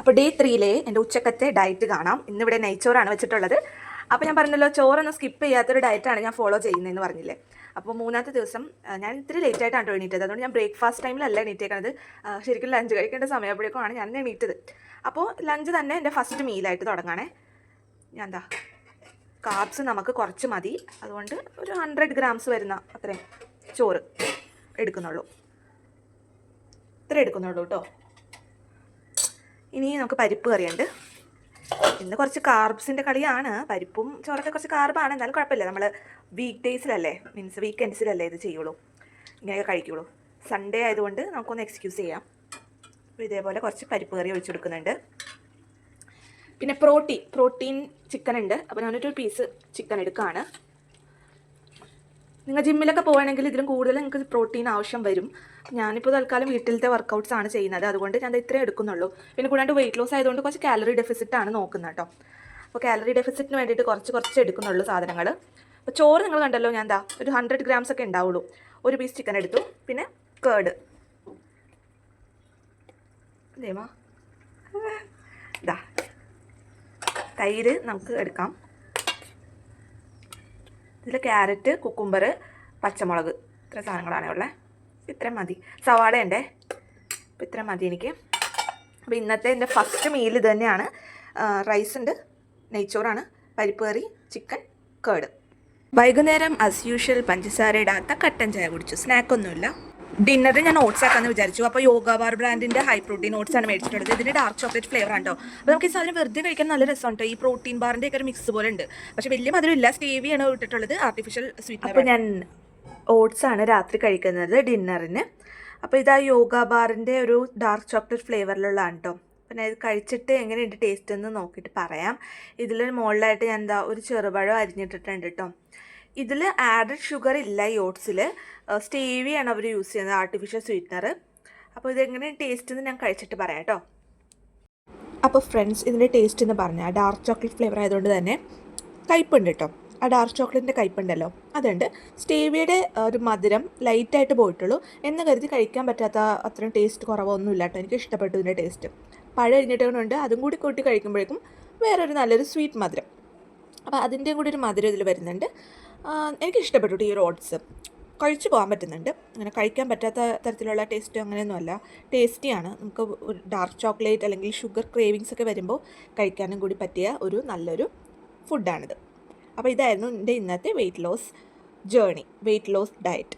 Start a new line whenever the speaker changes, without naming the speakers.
അപ്പോൾ ഡേ 3 എൻ്റെ ഉച്ചക്കത്തെ ഡയറ്റ് കാണാം. ഇന്നിവിടെ നെയ്ച്ചോറാണ് വെച്ചിട്ടുള്ളത്. അപ്പോൾ ഞാൻ പറഞ്ഞല്ലോ, ചോറൊന്നും സ്കിപ്പ് ചെയ്യാത്തൊരു ഡയറ്റാണ് ഞാൻ ഫോളോ ചെയ്യുന്നതെന്ന് പറഞ്ഞില്ലേ. അപ്പോൾ മൂന്നാമത്തെ ദിവസം ഞാൻ ഇത്തിരി ലേറ്റായിട്ടാണ് എണീറ്റത്. അതുകൊണ്ട് ഞാൻ ബ്രേക്ക്ഫാസ്റ്റ് ടൈമിലല്ല എണീറ്റേക്കുന്നത്. ശരിക്കും ലഞ്ച് കഴിക്കേണ്ട സമയപ്പോഴേക്കുമാണ് ഞാൻ എണീറ്റത്. അപ്പോൾ ലഞ്ച് തന്നെ എൻ്റെ ഫസ്റ്റ് മീലായിട്ട് തുടങ്ങാണേ. ഞാൻ എന്താ കാർബ്സ് നമുക്ക് കുറച്ച് മതി, അതുകൊണ്ട് ഒരു 100 ഗ്രാംസ് വരുന്ന അത്രയും ചോറ് എടുക്കുന്നുള്ളൂ. ഇത്ര എടുക്കുന്നുള്ളൂ കേട്ടോ. ഇനി നമുക്ക് പരിപ്പ് കറിയുണ്ട്. ഇന്ന് കുറച്ച് കാർബ്സിൻ്റെ കളിയാണ്. പരിപ്പും ചോറൊക്കെ കുറച്ച് കാർബാണ്, എന്നാലും കുഴപ്പമില്ല. നമ്മൾ വീക്ക് ഡേയ്സിലല്ലേ, മീൻസ് വീക്കെൻഡ്സിലല്ലേ ഇത് ചെയ്യുള്ളൂ, ഇങ്ങനെയൊക്കെ കഴിക്കുള്ളൂ. സൺഡേ ആയതുകൊണ്ട് നമുക്കൊന്ന് എക്സ്ക്യൂസ് ചെയ്യാം. അപ്പോൾ ഇതേപോലെ കുറച്ച് പരിപ്പ് കറി ഒഴിച്ചു കൊടുക്കുന്നുണ്ട്. പിന്നെ പ്രോട്ടീൻ ചിക്കൻ ഉണ്ട്. അപ്പോൾ ഞാനൊരു പീസ് ചിക്കൻ എടുക്കുകയാണ്. നിങ്ങൾ ജിമ്മിലൊക്കെ പോവുകയാണെങ്കിൽ ഇതിലും കൂടുതൽ നിങ്ങൾക്ക് പ്രോട്ടീൻ ആവശ്യം വരും. ഞാനിപ്പോൾ തൽക്കാലം വീട്ടിലത്തെ വർക്കൗട്ട്സ് ആണ് ചെയ്യുന്നത്, അതുകൊണ്ട് ഞാൻ ഇത്രയും എടുക്കുന്നുള്ളൂ. പിന്നെ കൂടാണ്ട് വെയിറ്റ് ലോസ് ആയതുകൊണ്ട് കുറച്ച് കാലറി ഡെഫിസിറ്റ് ആണ് നോക്കുന്നത് കേട്ടോ. അപ്പോൾ കാലറി ഡെഫിസിറ്റിന് വേണ്ടിയിട്ട് കുറച്ച് എടുക്കുന്നുള്ളൂ സാധനങ്ങൾ. അപ്പോൾ ചോറ് നിങ്ങൾ കണ്ടല്ലോ, ഞാൻ ഒരു 100 ഗ്രാംസ് ഒക്കെ ഉണ്ടാവുള്ളൂ. ഒരു പീസ് ചിക്കൻ എടുത്തു. പിന്നെ കേർഡ് അതേമാ തൈര് നമുക്ക് എടുക്കാം. ഇതിൽ ക്യാരറ്റ്, കുക്കുംബർ, പച്ചമുളക്, ഇത്ര സാധനങ്ങളാണ് ഉള്ളത്. ഇത്രയും മതി. സവാള ഉണ്ടേ, അപ്പോൾ ഇത്രയും മതി എനിക്ക്. അപ്പോൾ ഇന്നത്തെ എൻ്റെ ഫസ്റ്റ് മീൽ ഇത് തന്നെയാണ്. റൈസ് ഉണ്ട്, നെയ്ച്ചോറാണ്, പരിപ്പ് കറി, ചിക്കൻ, കേർഡ്. വൈകുന്നേരം ആസ് യൂഷ്വൽ പഞ്ചസാര ഇടാത്ത കട്ടൻ ചായ കുടിച്ചു. സ്നാക്കൊന്നുമില്ല. ഡിന്നറിന് ഞാൻ ഓട്സ് ആക്കാമെന്ന് വിചാരിച്ചു. അപ്പോൾ യോഗ ബാർ ബ്രാൻഡിൻ്റെ ഹൈ പ്രോട്ടീൻ ഓട്സ് ആണ് മേടിച്ചിട്ടുള്ളത്. ഇതിൻ്റെ ഡാർക്ക് ചോക്ലേറ്റ് ഫ്ലേവർ ആണോ. അപ്പോൾ നമുക്ക് ഈ സാധനം വെറുതെ കഴിക്കാൻ നല്ല രസമുണ്ട്. ഈ പ്രോട്ടീൻ ബാറിൻ്റെ ഒക്കെ ഒരു മിക്സ് പോലെ ഉണ്ട്. പക്ഷേ വലിയ മധുരമില്ല. സ്റ്റേവിയാണ് ഇട്ടിട്ടുള്ളത്, ആർട്ടിഫിഷ്യൽ സ്വീറ്റ്. അപ്പോൾ ഞാൻ ഓട്സ് ആണ് രാത്രി കഴിക്കുന്നത് ഡിന്നറിന്. അപ്പോൾ ഇതാ യോഗ ബാറിൻ്റെ ഒരു ഡാർക്ക് ചോക്ലേറ്റ് ഫ്ലേവറിലുള്ളതാണ് കേട്ടോ. പിന്നെ ഇത് കഴിച്ചിട്ട് എങ്ങനെയുണ്ട് ടേസ്റ്റ് എന്ന് നോക്കിയിട്ട് പറയാം. ഇതിൽ മുകളിലായിട്ട് ഞാൻ ഒരു ചെറുപഴം അരിഞ്ഞിട്ടിട്ടുണ്ട് കേട്ടോ. ഇതിൽ ആഡഡ് ഷുഗർ ഇല്ല ഈ ഓട്സിൽ. സ്റ്റേവിയാണ് അവർ യൂസ് ചെയ്യുന്നത്, ആർട്ടിഫിഷ്യൽ സ്വീറ്റ്നർ. അപ്പോൾ ഇതെങ്ങനെ ടേസ്റ്റ് എന്ന് ഞാൻ കഴിച്ചിട്ട് പറയാം കേട്ടോ. അപ്പോൾ ഫ്രണ്ട്സ്, ഇതിൻ്റെ ടേസ്റ്റ് എന്ന് പറഞ്ഞാൽ ഡാർക്ക് ചോക്ലേറ്റ് ഫ്ലേവർ ആയതുകൊണ്ട് തന്നെ കയ്പ്പുണ്ട് കേട്ടോ. ആ ഡാർക്ക് ചോക്ലേറ്റിൻ്റെ കയ്പ്പുണ്ടല്ലോ, അതുണ്ട്. സ്റ്റേവിയുടെ ഒരു മധുരം ലൈറ്റായിട്ട് പോയിട്ടുള്ളൂ എന്ന് കരുതി കഴിക്കാൻ പറ്റാത്ത അത്രയും ടേസ്റ്റ് കുറവൊന്നുമില്ല കേട്ടോ. എനിക്ക് ഇഷ്ടപ്പെട്ടു ഇതിൻ്റെ ടേസ്റ്റ്. പഴം അരിഞ്ഞിട്ടുണ്ട്, അതും കൂടി കൂട്ടി കഴിക്കുമ്പോഴേക്കും വേറൊരു നല്ലൊരു സ്വീറ്റ് മധുരം. അപ്പോൾ അതിൻ്റെയും കൂടി ഒരു മധുരം ഇതിൽ വരുന്നുണ്ട്. എനിക്ക് ഇഷ്ടപ്പെട്ടു ഈ ഒരു ഓട്സ്. കഴിച്ചു പോകാൻ പറ്റുന്നുണ്ട്. അങ്ങനെ കഴിക്കാൻ പറ്റാത്ത തരത്തിലുള്ള ടേസ്റ്റ് അങ്ങനെയൊന്നുമല്ല, ടേസ്റ്റിയാണ്. നമുക്ക് ഒരു ഡാർക്ക് ചോക്ലേറ്റ് അല്ലെങ്കിൽ ഷുഗർ ക്രേവിങ്സ് ഒക്കെ വരുമ്പോൾ കഴിക്കാനും കൂടി പറ്റിയ ഒരു നല്ലൊരു ഫുഡാണിത്. അപ്പോൾ ഇതായിരുന്നു എൻ്റെ ഇന്നത്തെ weight loss journey, weight loss diet.